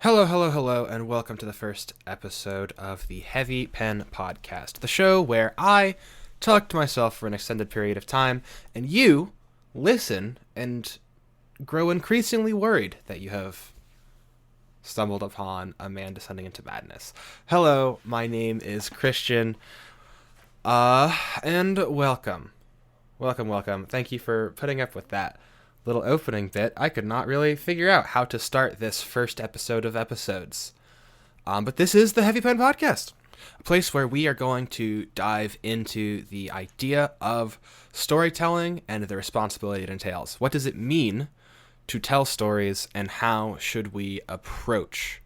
Hello, hello, hello, and welcome to the first episode of the Heavy Pen Podcast, the show where I talk to myself for an extended period of time, and you listen and grow increasingly worried that you have stumbled upon a man descending into madness. Hello, my name is Christian, and welcome. Welcome. Thank you for putting up with that little opening bit. I could not really figure out how to start this first episode of episodes. But this is the Heavy Pen Podcast, a place where we are going to dive into the idea of storytelling and the responsibility it entails. What does it mean to tell stories, and how should we approach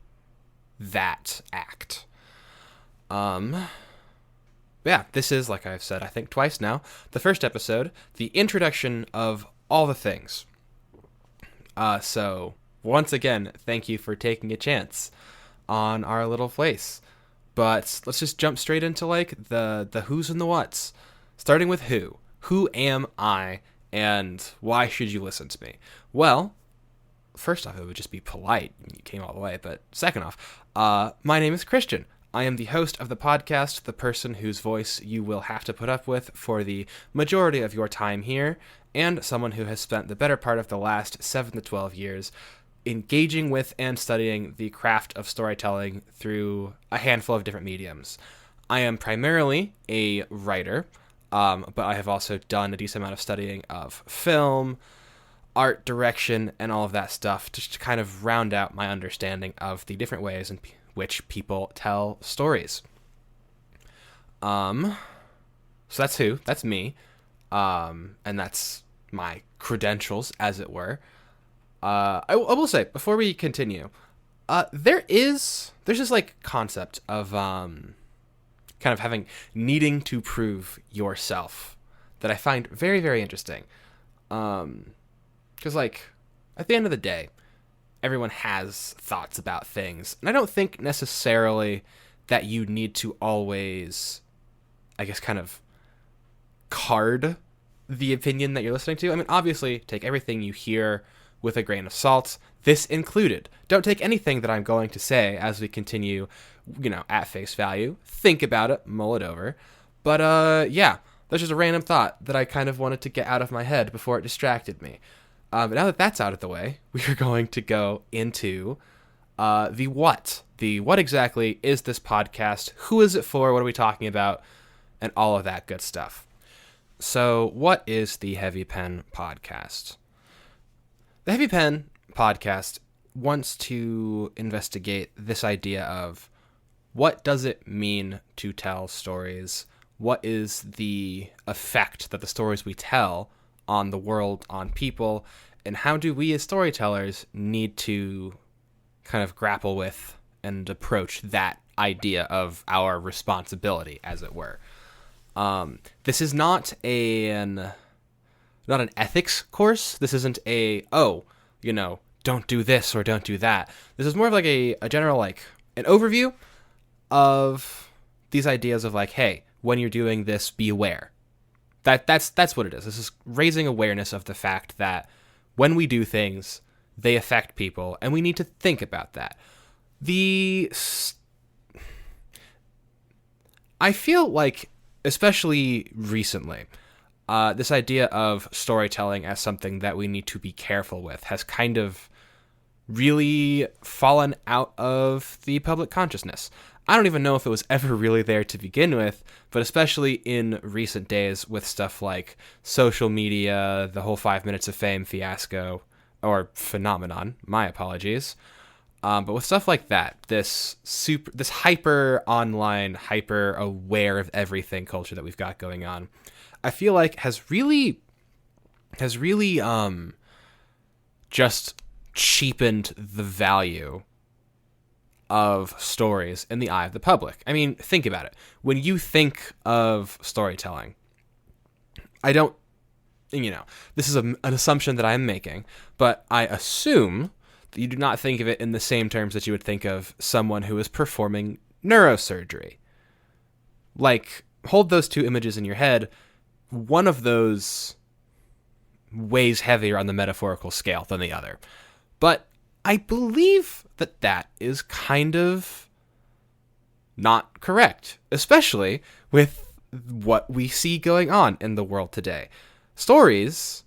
that act? Yeah, this is, like I've said, I think twice now, the first episode, the introduction of all the things. So, once again, thank you for taking a chance on our little place. But let's just jump straight into, the who's and the what's. Starting with who. Who am I, and why should you listen to me? Well, first off, it would just be polite. You came all the way. But second off, my name is Christian. I am the host of the podcast, the person whose voice you will have to put up with for the majority of your time here, and someone who has spent the better part of the last 7 to 12 years engaging with and studying the craft of storytelling through a handful of different mediums. I am primarily a writer, but I have also done a decent amount of studying of film, art direction, and all of that stuff just to kind of round out my understanding of the different ways in which people tell stories. So that's who. That's me. And that's my credentials, as it were. I will say, before we continue, there's this concept of kind of needing to prove yourself that I find very, very interesting. Because at the end of the day, everyone has thoughts about things, and I don't think necessarily that you need to always, kind of card the opinion that you're listening to. I mean, obviously, take everything you hear with a grain of salt, this included. Don't take anything that I'm going to say as we continue, at face value. Think about it, mull it over. But, yeah, that's just a random thought that I kind of wanted to get out of my head before it distracted me. But now that that's out of the way, we are going to go into the what. The what exactly is this podcast? Who is it for? What are we talking about? And all of that good stuff. So, what is the Heavy Pen Podcast? The Heavy Pen Podcast wants to investigate this idea of what does it mean to tell stories? What is the effect that the stories we tell on the world, on people, and how do we as storytellers need to kind of grapple with and approach that idea of our responsibility, as it were. This is not an ethics course. This isn't don't do this or don't do that. This is more of a general, an overview of these ideas of hey, when you're doing this, be aware. That's what it is. This is raising awareness of the fact that when we do things, they affect people, and we need to think about that. I feel like, especially recently, this idea of storytelling as something that we need to be careful with has kind of really fallen out of the public consciousness. I don't even know if it was ever really there to begin with, but especially in recent days with stuff like social media, the whole 5 minutes of fame fiasco, or phenomenon, my apologies. But with stuff like that, this hyper online, hyper aware of everything culture that we've got going on, I feel like has really just cheapened the value of stories in the eye of the public. I mean, think about it. When you think of storytelling, I don't, this is an assumption that I'm making, but I assume that you do not think of it in the same terms that you would think of someone who is performing neurosurgery. Hold those two images in your head. One of those weighs heavier on the metaphorical scale than the other. But I believe that that is kind of not correct, especially with what we see going on in the world today. Stories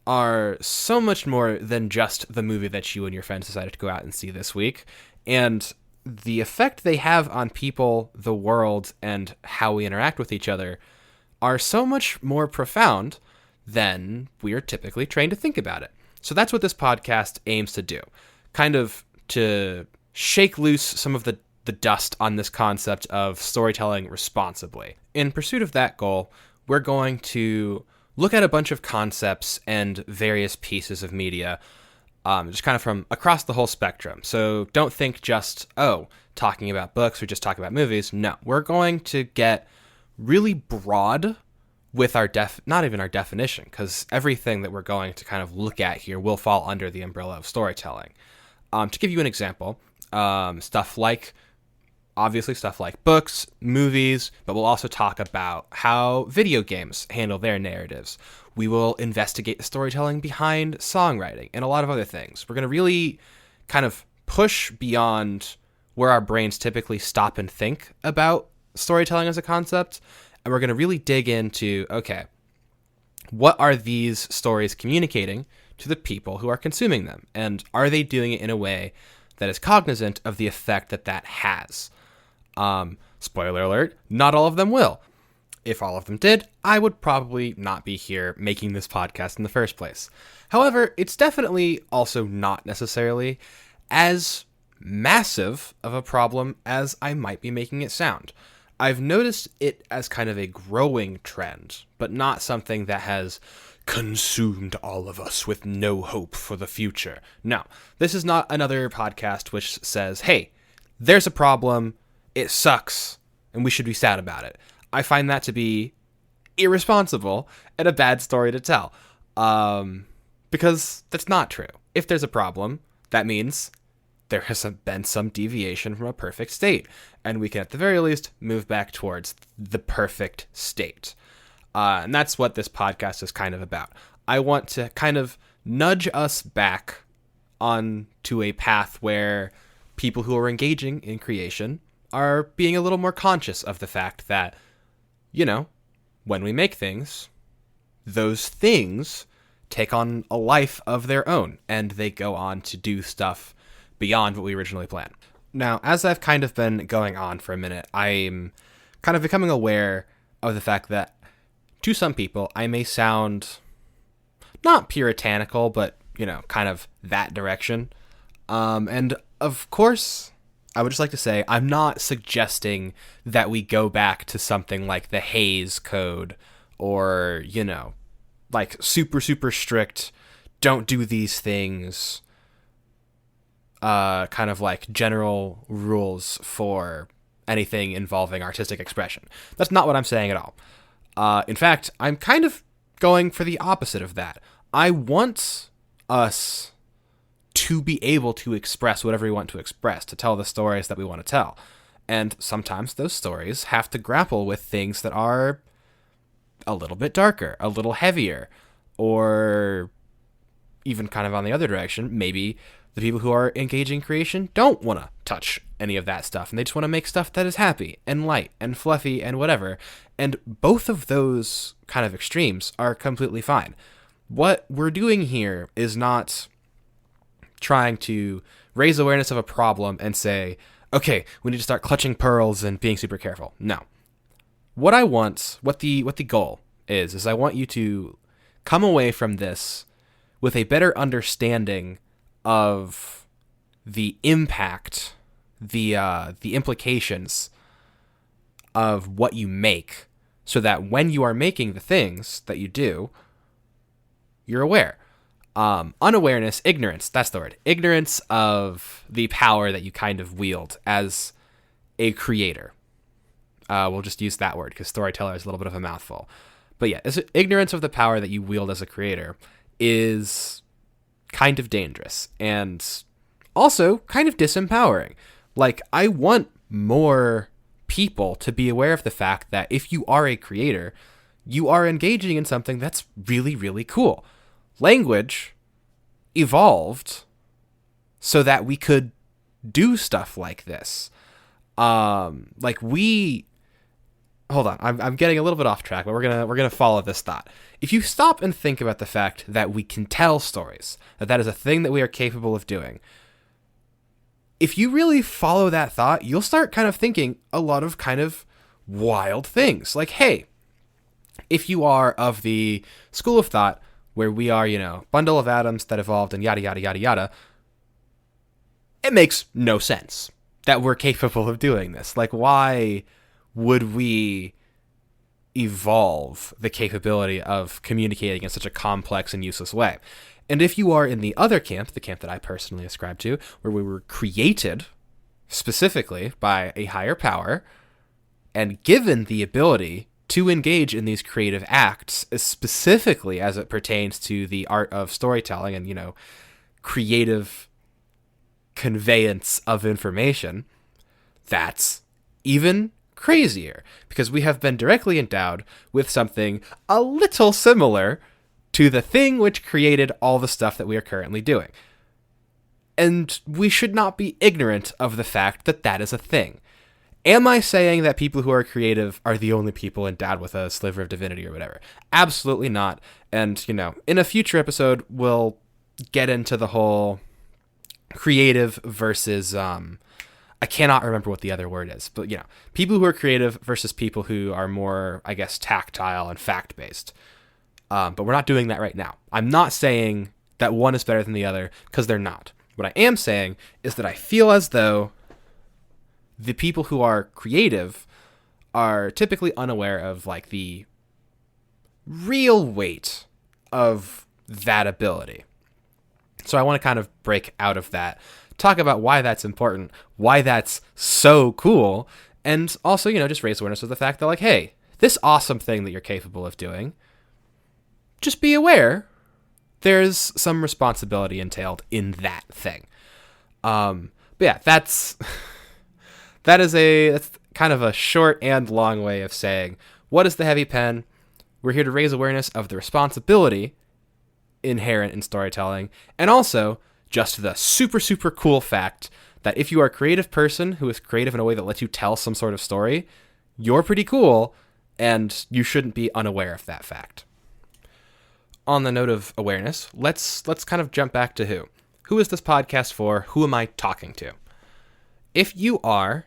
are so much more than just the movie that you and your friends decided to go out and see this week. And the effect they have on people, the world, and how we interact with each other are so much more profound than we are typically trained to think about it. So that's what this podcast aims to do. Kind of to shake loose some of the dust on this concept of storytelling responsibly. In pursuit of that goal, we're going to look at a bunch of concepts and various pieces of media, just kind of from across the whole spectrum. So don't think just, talking about books or just talking about movies. No, we're going to get really broad with our not even our definition, because everything that we're going to kind of look at here will fall under the umbrella of storytelling. To give you an example, stuff like books, movies, but we'll also talk about how video games handle their narratives. We will investigate the storytelling behind songwriting and a lot of other things. We're going to really kind of push beyond where our brains typically stop and think about storytelling as a concept, and we're going to really dig into, okay, what are these stories communicating to the people who are consuming them? And are they doing it in a way that is cognizant of the effect that that has? Spoiler alert, not all of them will. If all of them did, I would probably not be here making this podcast in the first place. However, it's definitely also not necessarily as massive of a problem as I might be making it sound. I've noticed it as kind of a growing trend, but not something that has consumed all of us with no hope for the future. No, this is not another podcast which says, hey, there's a problem, it sucks, and we should be sad about it. I find that to be irresponsible and a bad story to tell, because that's not true. If there's a problem, that means there has been some deviation from a perfect state, and we can at the very least move back towards the perfect state. And that's what this podcast is kind of about. I want to kind of nudge us back onto a path where people who are engaging in creation are being a little more conscious of the fact that, when we make things, those things take on a life of their own, and they go on to do stuff beyond what we originally planned. Now, as I've kind of been going on for a minute, I'm kind of becoming aware of the fact that to some people, I may sound not puritanical, but, kind of that direction. And of course, I would just like to say, I'm not suggesting that we go back to something like the Hays Code or, like super, super strict, don't do these things, kind of like general rules for anything involving artistic expression. That's not what I'm saying at all. In fact, I'm kind of going for the opposite of that. I want us to be able to express whatever we want to express, to tell the stories that we want to tell. And sometimes those stories have to grapple with things that are a little bit darker, a little heavier, or even kind of on the other direction, maybe the people who are engaging creation don't want to touch any of that stuff, and they just want to make stuff that is happy and light and fluffy and whatever. And both of those kind of extremes are completely fine. What we're doing here is not trying to raise awareness of a problem and say, okay, we need to start clutching pearls and being super careful. No. What I want, what the goal is I want you to come away from this with a better understanding of the impact, the implications of what you make, so that when you are making the things that you do, you're aware. Unawareness, ignorance, that's the word. Ignorance of the power that you kind of wield as a creator. We'll just use that word because storyteller is a little bit of a mouthful. But yeah, ignorance of the power that you wield as a creator is kind of dangerous and also kind of disempowering. Like, I want more people to be aware of the fact that if you are a creator, you are engaging in something that's really, really cool. Language evolved so that we could do stuff like this. Hold on, I'm getting a little bit off track, but we're gonna follow this thought. If you stop and think about the fact that we can tell stories, that is a thing that we are capable of doing, if you really follow that thought, you'll start kind of thinking a lot of kind of wild things. Like, hey, if you are of the school of thought where we are, bundle of atoms that evolved and yada, yada, yada, yada, it makes no sense that we're capable of doing this. Like, why would we evolve the capability of communicating in such a complex and useless way? And if you are in the other camp, the camp that I personally ascribe to, where we were created specifically by a higher power and given the ability to engage in these creative acts, specifically as it pertains to the art of storytelling and, creative conveyance of information, that's even crazier, because we have been directly endowed with something a little similar to the thing which created all the stuff that we are currently doing. And we should not be ignorant of the fact that that is a thing. Am I saying that people who are creative are the only people endowed with a sliver of divinity or whatever? Absolutely not. And, in a future episode, we'll get into the whole creative versus, I cannot remember what the other word is, but, people who are creative versus people who are more, I guess, tactile and fact-based. But we're not doing that right now. I'm not saying that one is better than the other, because they're not. What I am saying is that I feel as though the people who are creative are typically unaware of, like, the real weight of that ability. So I want to kind of break out of that, talk about why that's important, why that's so cool, and also, just raise awareness of the fact that, like, hey, this awesome thing that you're capable of doing, just be aware there's some responsibility entailed in that thing. But yeah, that's kind of a short and long way of saying, what is the heavy pen? We're here to raise awareness of the responsibility inherent in storytelling, and also just the super, super cool fact that if you are a creative person who is creative in a way that lets you tell some sort of story, you're pretty cool, and you shouldn't be unaware of that fact. On the note of awareness, let's kind of jump back to who. Who is this podcast for? Who am I talking to? If you are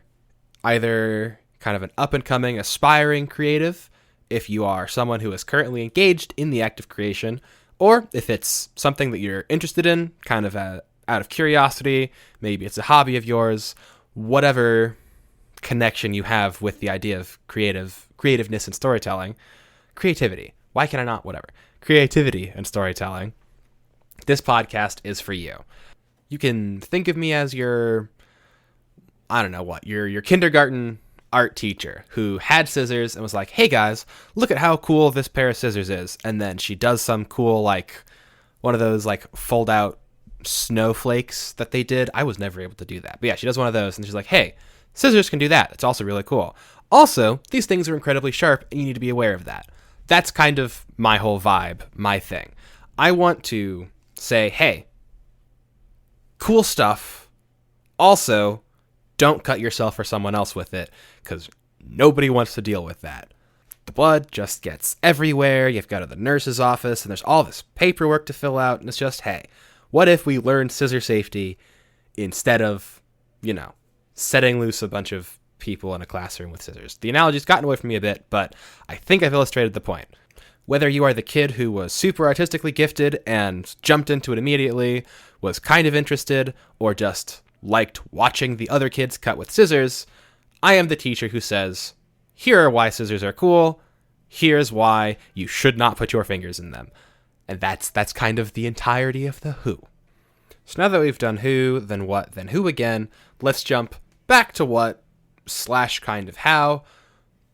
either kind of an up-and-coming, aspiring creative, if you are someone who is currently engaged in the act of creation, or if it's something that you're interested in, kind of out of curiosity, maybe it's a hobby of yours, whatever connection you have with the idea of creativeness and storytelling, creativity. Why can I not? Whatever. Creativity and storytelling. This podcast is for you. You can think of me as your kindergarten art teacher who had scissors and was like, hey guys, look at how cool this pair of scissors is. And then she does some cool, like, one of those, like, fold out snowflakes that they did. I was never able to do that. But yeah, she does one of those and she's like, hey, scissors can do that. It's also really cool. Also, these things are incredibly sharp and you need to be aware of that. That's kind of my whole vibe, my thing. I want to say, hey, cool stuff. Also, don't cut yourself or someone else with it, because nobody wants to deal with that. The blood just gets everywhere. You've got to the nurse's office, and there's all this paperwork to fill out, and it's just, hey, what if we learned scissor safety instead of, setting loose a bunch of people in a classroom with scissors? The analogy's gotten away from me a bit, but I think I've illustrated the point. Whether you are the kid who was super artistically gifted and jumped into it immediately, was kind of interested, or just liked watching the other kids cut with scissors, I am the teacher who says, here are why scissors are cool, here's why you should not put your fingers in them. And that's kind of the entirety of the who. So now that we've done who, then what, then who again, let's jump back to what / kind of how.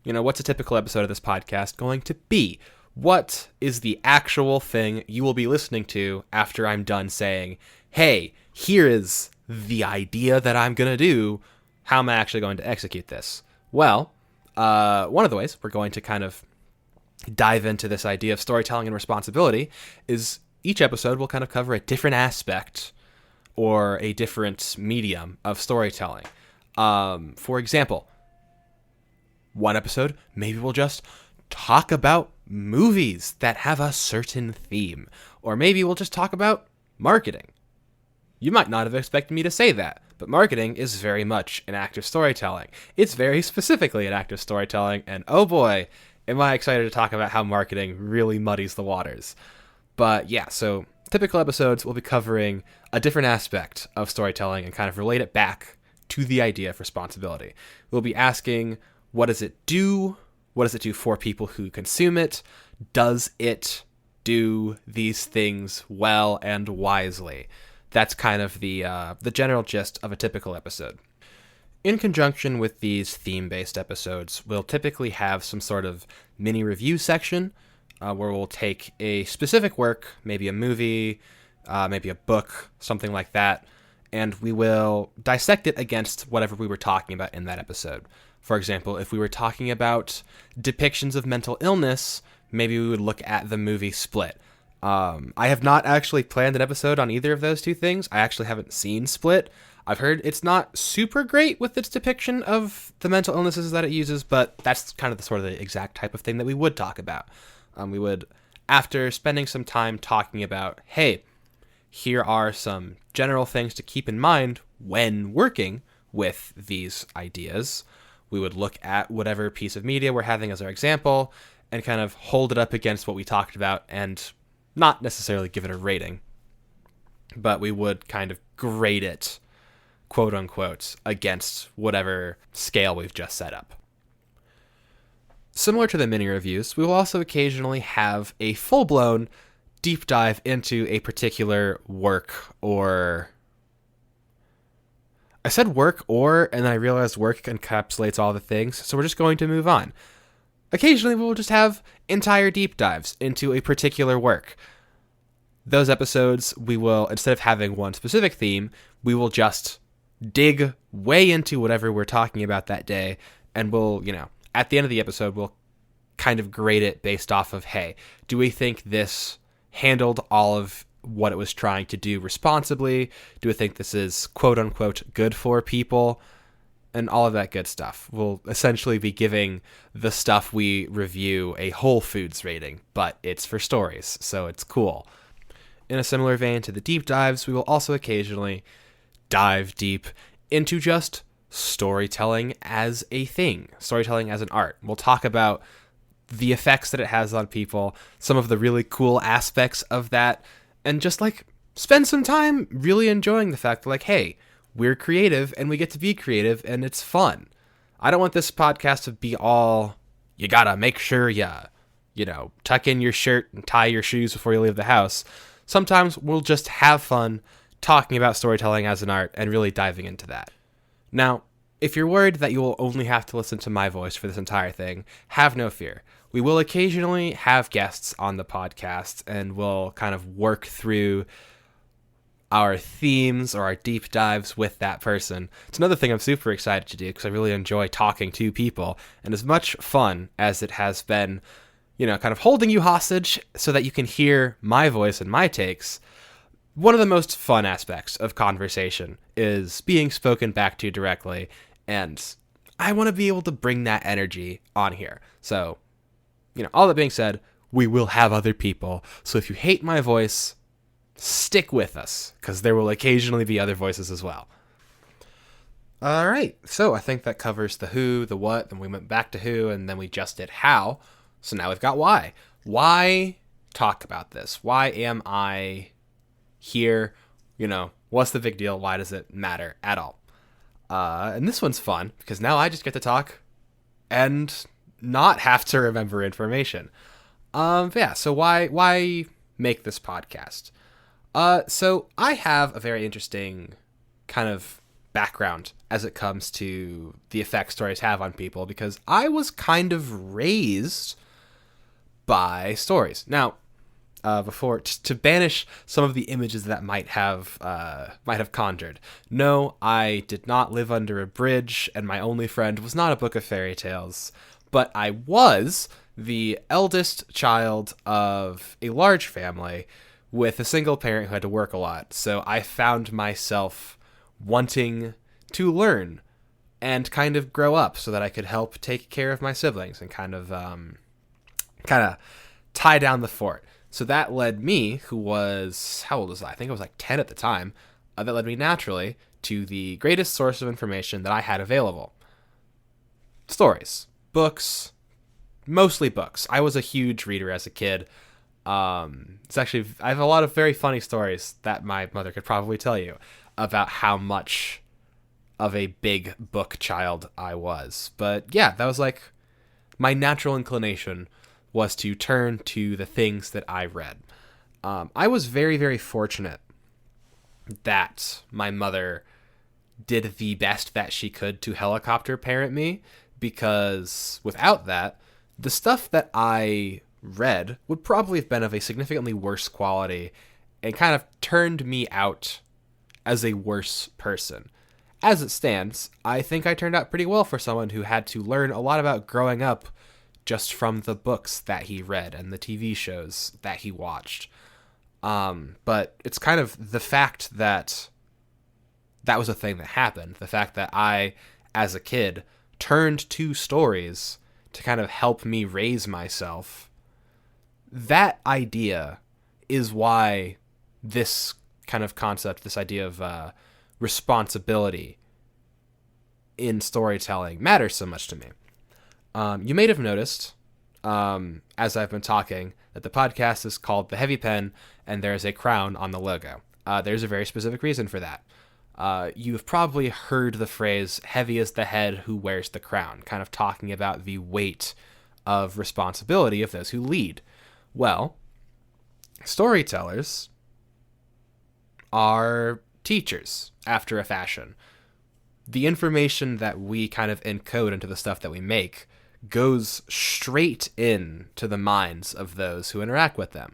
What's a typical episode of this podcast going to be? What is the actual thing you will be listening to after I'm done saying, hey, here is the idea that I'm going to do. How am I actually going to execute this? Well, one of the ways we're going to kind of dive into this idea of storytelling and responsibility is each episode will kind of cover a different aspect or a different medium of storytelling. For example, one episode, maybe we'll just talk about movies that have a certain theme. Or maybe we'll just talk about marketing. You might not have expected me to say that, but marketing is very much an act of storytelling. It's very specifically an act of storytelling, and oh boy, am I excited to talk about how marketing really muddies the waters. But yeah, so typical episodes will be covering a different aspect of storytelling and kind of relate it back to the idea of responsibility. We'll be asking, what does it do? What does it do for people who consume it? Does it do these things well and wisely? That's kind of the general gist of a typical episode. In conjunction with these theme-based episodes, we'll typically have some sort of mini review section where we'll take a specific work, maybe a movie, maybe a book, something like that, and we will dissect it against whatever we were talking about in that episode. For example, if we were talking about depictions of mental illness, maybe we would look at the movie Split. I have not actually planned an episode on either of those two things. I actually haven't seen Split. I've heard it's not super great with its depiction of the mental illnesses that it uses, but that's kind of the sort of the exact type of thing that we would talk about. We would, after spending some time talking about, hey, here are some general things to keep in mind when working with these ideas, we would look at whatever piece of media we're having as our example and kind of hold it up against what we talked about and not necessarily give it a rating, but we would kind of grade it, quote unquote, against whatever scale we've just set up. Similar to the mini reviews, we will also occasionally have a full-blown deep dive into a particular work or... I said work or, and then I realized work encapsulates all the things, so we're just going to move on. Occasionally, we'll just have entire deep dives into a particular work. Those episodes, we will, instead of having one specific theme, we will just dig way into whatever we're talking about that day, and we'll, at the end of the episode, we'll kind of grade it based off of, hey, do we think this handled all of what it was trying to do responsibly? Do we think this is quote unquote good for people? And all of that good stuff. We'll essentially be giving the stuff we review a Whole Foods rating, but it's for stories, so it's cool. In a similar vein to the deep dives, we will also occasionally dive deep into just storytelling as a thing, storytelling as an art. We'll talk about the effects that it has on people, some of the really cool aspects of that, and just spend some time really enjoying the fact that hey, we're creative and we get to be creative and it's fun. I don't want this podcast to be all, you gotta make sure you tuck in your shirt and tie your shoes before you leave the house. Sometimes we'll just have fun talking about storytelling as an art and really diving into that. Now, if you're worried that you will only have to listen to my voice for this entire thing, have no fear. We will occasionally have guests on the podcast and we'll kind of work through our themes or our deep dives with that person. It's another thing I'm super excited to do because I really enjoy talking to people, and as much fun as it has been, kind of holding you hostage so that you can hear my voice and my takes, one of the most fun aspects of conversation is being spoken back to directly, and I want to be able to bring that energy on here. So, all that being said, we will have other people, so if you hate my voice, stick with us, because there will occasionally be other voices as well. Alright, so I think that covers the who, the what, then we went back to who, and then we just did how. So now we've got why. Why talk about this? Why am I here? What's the big deal? Why does it matter at all? And this one's fun, because now I just get to talk and not have to remember information. So why make this podcast? So I have a very interesting kind of background as it comes to the effect stories have on people, because I was kind of raised by stories. Now, before to banish some of the images that might have conjured. No, I did not live under a bridge, and my only friend was not a book of fairy tales, but I was the eldest child of a large family with a single parent who had to work a lot. So I found myself wanting to learn and kind of grow up so that I could help take care of my siblings and kind of tie down the fort. So that led me, who was, how old was I? I think I was like 10 at the time. That led me naturally to the greatest source of information that I had available. Stories. Books. Mostly books. I was a huge reader as a kid. It's actually, I have a lot of very funny stories that my mother could probably tell you about how much of a big book child I was. But yeah, that was like my natural inclination was to turn to the things that I read. I was very, very fortunate that my mother did the best that she could to helicopter parent me, because without that, the stuff that I read would probably have been of a significantly worse quality and kind of turned me out as a worse person. As it stands, I think I turned out pretty well for someone who had to learn a lot about growing up just from the books that he read and the TV shows that he watched. But it's kind of the fact that that was a thing that happened. The fact that I, as a kid, turned to stories to kind of help me raise myself. That idea is why this kind of concept, this idea of responsibility in storytelling matters so much to me. You may have noticed, as I've been talking, that the podcast is called The Heavy Pen, and there's a crown on the logo. There's a very specific reason for that. You've probably heard the phrase, heavy is the head who wears the crown, kind of talking about the weight of responsibility of those who lead. Well, storytellers are teachers, after a fashion. The information that we kind of encode into the stuff that we make goes straight into the minds of those who interact with them.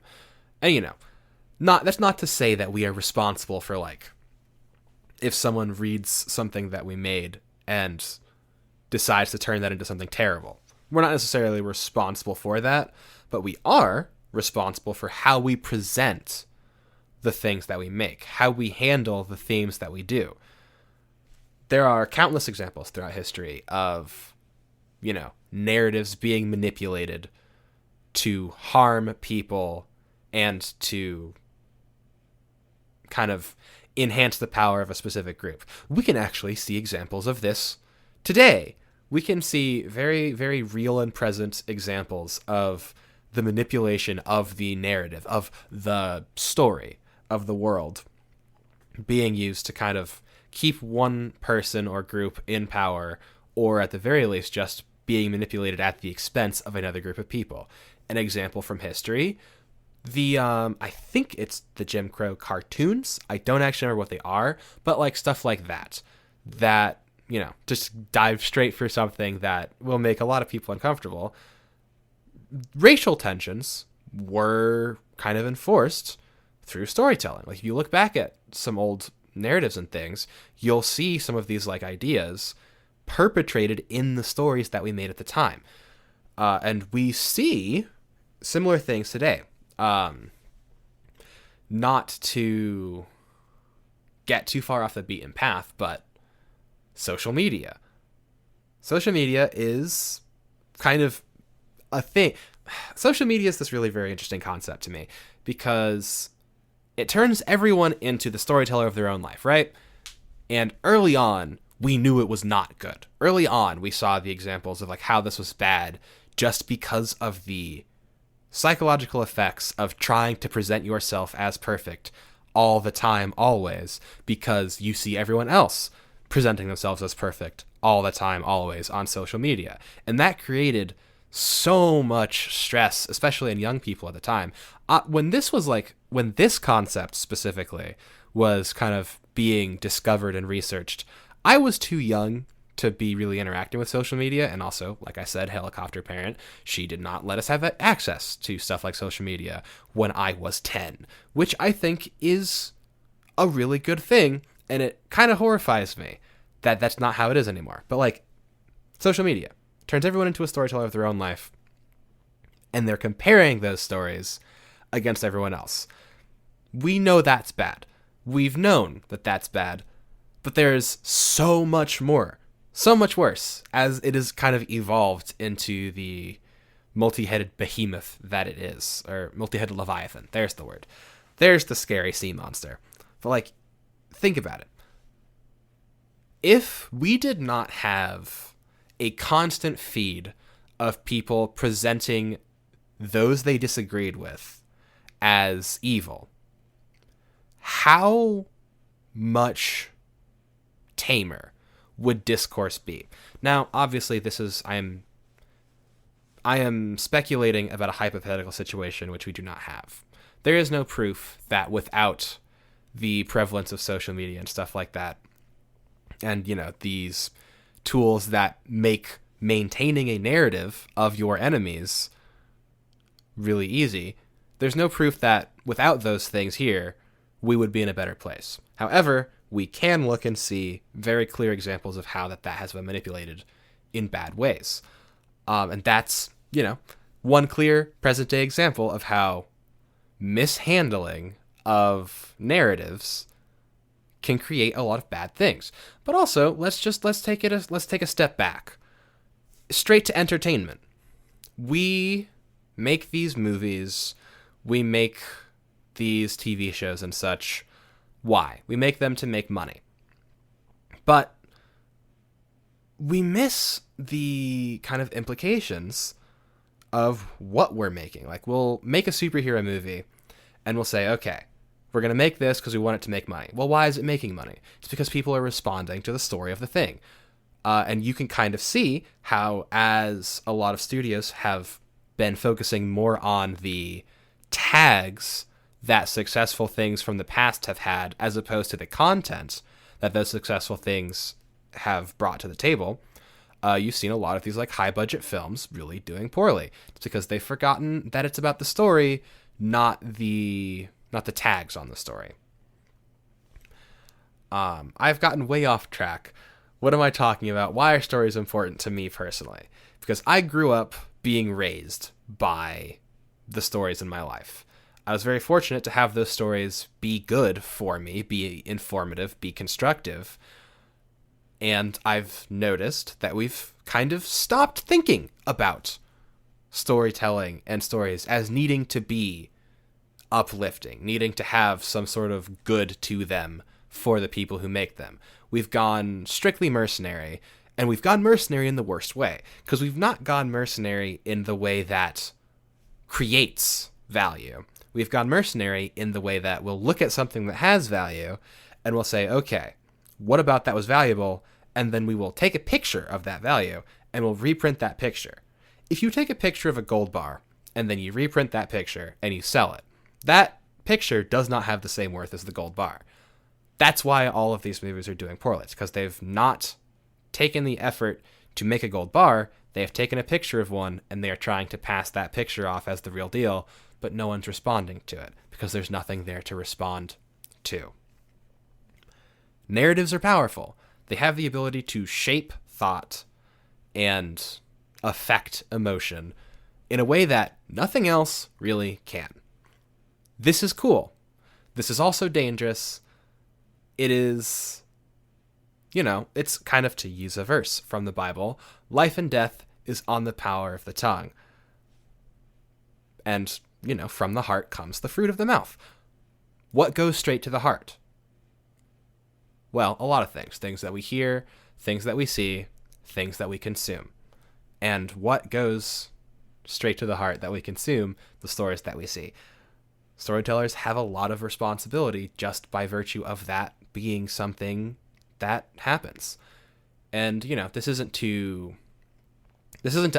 And, that's not to say that we are responsible for, like, if someone reads something that we made and decides to turn that into something terrible. We're not necessarily responsible for that, but we are responsible for how we present the things that we make, how we handle the themes that we do. There are countless examples throughout history of, narratives being manipulated to harm people and to kind of enhance the power of a specific group. We can actually see examples of this today. We can see very, very real and present examples of the manipulation of the narrative, of the story of the world being used to kind of keep one person or group in power, or at the very least just being manipulated at the expense of another group of people. An example from history, I think it's the Jim Crow cartoons. I don't actually remember what they are, but like stuff like that, just dive straight for something that will make a lot of people uncomfortable. Racial tensions were kind of enforced through storytelling. Like if you look back at some old narratives and things, you'll see some of these like ideas perpetrated in the stories that we made at the time. And we see similar things today. Not to get too far off the beaten path, but social media. Social media is kind of a thing. Social media is this really very interesting concept to me because it turns everyone into the storyteller of their own life, right? And early on, we knew it was not good. Early on, we saw the examples of like how this was bad just because of the psychological effects of trying to present yourself as perfect all the time, always, because you see everyone else presenting themselves as perfect all the time, always on social media. And that created so much stress, especially in young people at the time. When this concept specifically was kind of being discovered and researched, I was too young to be really interacting with social media. And also, like I said, helicopter parent, she did not let us have access to stuff like social media when I was 10, which I think is a really good thing. And it kind of horrifies me that that's not how it is anymore. But like social media turns everyone into a storyteller of their own life. And they're comparing those stories against everyone else. We know that's bad. We've known that that's bad. But there's so much more, so much worse, as it has kind of evolved into the multi-headed behemoth that it is, or multi-headed leviathan. There's the word. There's the scary sea monster. But, like, think about it. If we did not have a constant feed of people presenting those they disagreed with as evil, how much tamer would discourse be? Now, obviously, I am speculating about a hypothetical situation which we do not have. There is no proof that without the prevalence of social media and stuff like that, and, these tools that make maintaining a narrative of your enemies really easy, there's no proof that without those things here, we would be in a better place. However, we can look and see very clear examples of how that has been manipulated in bad ways. And that's, one clear present-day example of how mishandling of narratives can create a lot of bad things. But also, let's take a step back. Straight to entertainment. We make these movies, we make these TV shows and such. Why? We make them to make money. But we miss the kind of implications of what we're making. Like, we'll make a superhero movie and we'll say, okay, we're going to make this because we want it to make money. Well, why is it making money? It's because people are responding to the story of the thing. And you can kind of see how, as a lot of studios have been focusing more on the tags that successful things from the past have had, as opposed to the content that those successful things have brought to the table, you've seen a lot of these like high budget films really doing poorly. It's because they've forgotten that it's about the story, not the tags on the story. I've gotten way off track. What am I talking about? Why are stories important to me personally? Because I grew up being raised by the stories in my life. I was very fortunate to have those stories be good for me, be informative, be constructive. And I've noticed that we've kind of stopped thinking about storytelling and stories as needing to be uplifting, needing to have some sort of good to them for the people who make them. We've gone strictly mercenary, and we've gone mercenary in the worst way, because we've not gone mercenary in the way that creates value. We've gone mercenary in the way that we'll look at something that has value and we'll say, okay, what about that was valuable? And then we will take a picture of that value and we'll reprint that picture. If you take a picture of a gold bar and then you reprint that picture and you sell it, that picture does not have the same worth as the gold bar. That's why all of these movies are doing poorly. It's because they've not taken the effort to make a gold bar. They have taken a picture of one and they are trying to pass that picture off as the real deal, but no one's responding to it because there's nothing there to respond to. Narratives are powerful. They have the ability to shape thought and affect emotion in a way that nothing else really can. This is cool. This is also dangerous. It is, it's kind of, to use a verse from the Bible, life and death is on the power of the tongue. And, from the heart comes the fruit of the mouth. What goes straight to the heart? Well, a lot of things. Things that we hear, things that we see, things that we consume. And what goes straight to the heart that we consume? The stories that we see. Storytellers have a lot of responsibility just by virtue of that being something that happens. And, this isn't to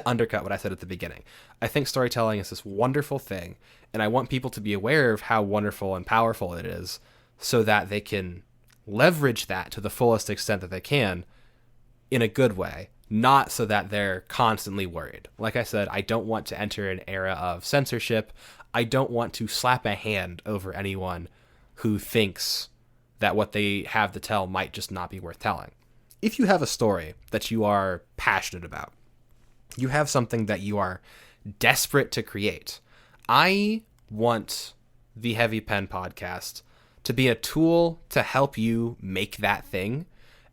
undercut what I said at the beginning. I think storytelling is this wonderful thing, and I want people to be aware of how wonderful and powerful it is so that they can leverage that to the fullest extent that they can in a good way, not so that they're constantly worried. Like I said, I don't want to enter an era of censorship. I don't want to slap a hand over anyone who thinks that what they have to tell might just not be worth telling. If you have a story that you are passionate about, you have something that you are desperate to create, I want the Heavy Pen podcast to be a tool to help you make that thing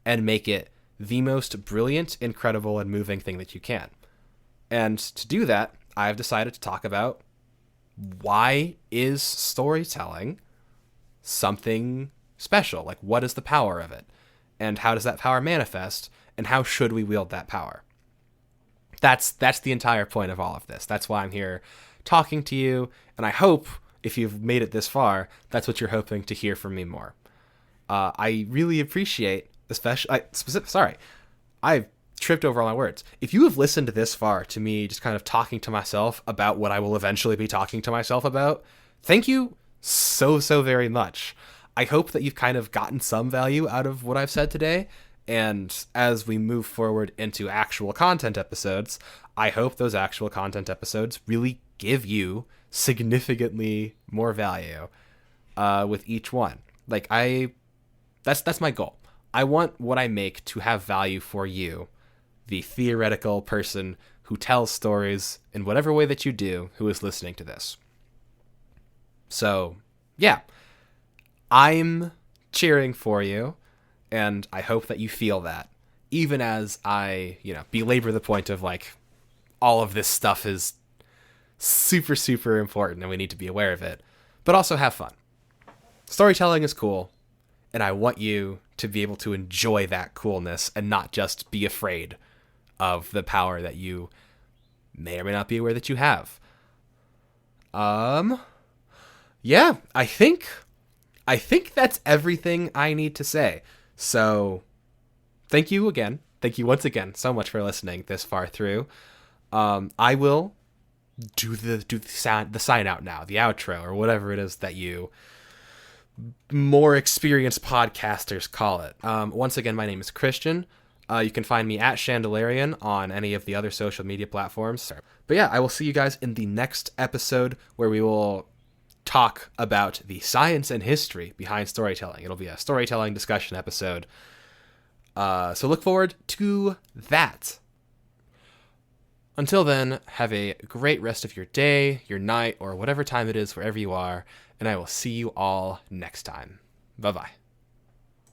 and make it the most brilliant, incredible, and moving thing that you can. And to do that, I've decided to talk about why is storytelling something special? Like, what is the power of it? And how does that power manifest? And how should we wield that power? That's the entire point of all of this. That's why I'm here talking to you. And I hope, if you've made it this far, that's what you're hoping to hear from me more. I really appreciate, I've tripped over all my words. If you have listened this far to me just kind of talking to myself about what I will eventually be talking to myself about, thank you so very much. I hope that you've kind of gotten some value out of what I've said today. And as we move forward into actual content episodes, I hope those actual content episodes really give you significantly more value with each one. Like, that's my goal. I want what I make to have value for you, the theoretical person who tells stories in whatever way that you do, who is listening to this. So, yeah, I'm cheering for you, and I hope that you feel that, even as I, belabor the point of, like, all of this stuff is super important and we need to be aware of it, but also have fun. Storytelling is cool, and I want you to be able to enjoy that coolness and not just be afraid of the power that you may or may not be aware that you have. Yeah, I think that's everything I need to say. So, thank you again. Thank you once again so much for listening this far through. I will do the sign out now, the outro, or whatever it is that you more experienced podcasters call it. Once again, my name is Christian. You can find me at Chandelarian on any of the other social media platforms. But yeah, I will see you guys in the next episode, where we will talk about the science and history behind storytelling. It'll be a storytelling discussion episode. So look forward to that. Until then, have a great rest of your day, your night, or whatever time it is wherever you are, and I will see you all next time. Bye-bye.